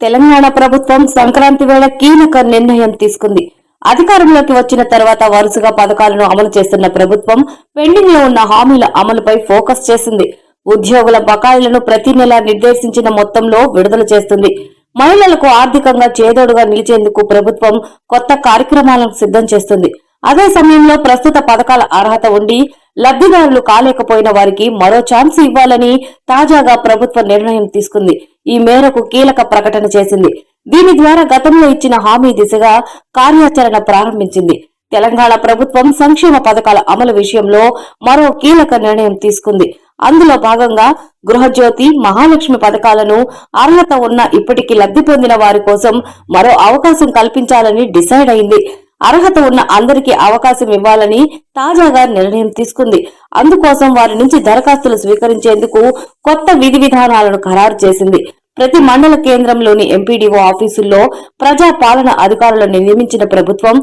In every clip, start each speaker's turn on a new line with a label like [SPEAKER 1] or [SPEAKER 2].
[SPEAKER 1] తెలంగాణ ప్రభుత్వం సంక్రాంతి వేళ కీలక నిర్ణయం తీసుకుంది. అధికారంలోకి వచ్చిన తర్వాత వరుసగా పథకాలను అమలు చేస్తున్న ప్రభుత్వం పెండింగ్ లో ఉన్న హామీల అమలుపై ఫోకస్ చేసింది. ఉద్యోగుల బకాయిలను ప్రతి నెల నిర్దేశించిన మొత్తంలో విడుదల చేస్తుంది. మహిళలకు ఆర్థికంగా చేదోడుగా నిలిచేందుకు ప్రభుత్వం కొత్త కార్యక్రమాలను సిద్ధం చేస్తుంది. అదే సమయంలో ప్రస్తుత పథకాల అర్హత ఉండి లబ్ధిదారులు కాలేకపోయిన వారికి మరో ఛాన్స్ ఇవ్వాలని తాజాగా ప్రభుత్వం నిర్ణయం తీసుకుంది. ఈ మేరకు కీలక ప్రకటన చేసింది. దీని ద్వారా గతంలో ఇచ్చిన హామీ దిశగా కార్యాచరణ ప్రారంభించింది. తెలంగాణ ప్రభుత్వం సంక్షేమ పథకాల అమలు విషయంలో మరో కీలక నిర్ణయం తీసుకుంది. అందులో భాగంగా గృహజ్యోతి, మహాలక్ష్మి పథకాలను అర్హత ఉన్న ఇప్పటికీ లబ్ధి పొందిన వారి కోసం మరో అవకాశం కల్పించాలని డిసైడ్ అయింది. అర్హత ఉన్న అందరికీ అవకాశం ఇవ్వాలని తాజాగా నిర్ణయం తీసుకుంది. అందుకోసం వారి నుంచి దరఖాస్తులు స్వీకరించేందుకు కొత్త విధి విధానాలను ఖరారు చేసింది. ప్రతి మండల కేంద్రంలోని ఎంపీడీఓ ఆఫీసుల్లో ప్రజా పాలన అధికారులను నియమించిన ప్రభుత్వం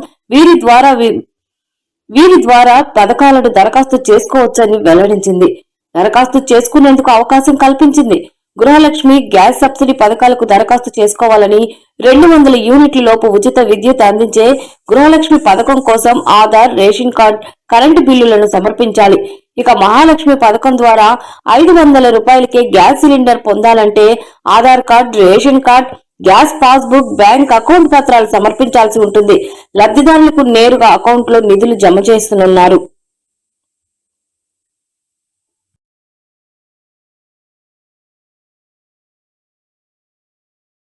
[SPEAKER 1] వీరి ద్వారా పథకాలను దరఖాస్తు చేసుకోవచ్చని వెల్లడించింది. దరఖాస్తు చేసుకునేందుకు అవకాశం కల్పించింది. గృహలక్ష్మి, గ్యాస్ సబ్సిడీ పథకాలకు దరఖాస్తు చేసుకోవాలని, 200 యూనిట్ల లోపు ఉచిత విద్యుత్ అందించే గృహలక్ష్మి పథకం కోసం ఆధార్, రేషన్ కార్డు, కరెంటు బిల్లులను సమర్పించాలి. ఇక మహాలక్ష్మి పథకం ద్వారా 500 రూపాయలకే గ్యాస్ సిలిండర్ పొందాలంటే Aadhaar card, ration card, gas passbook, bank account పత్రాలు సమర్పించాల్సి ఉంటుంది. లబ్ధిదారులకు నేరుగా అకౌంట్లో నిధులు జమ చేస్తున్నారు.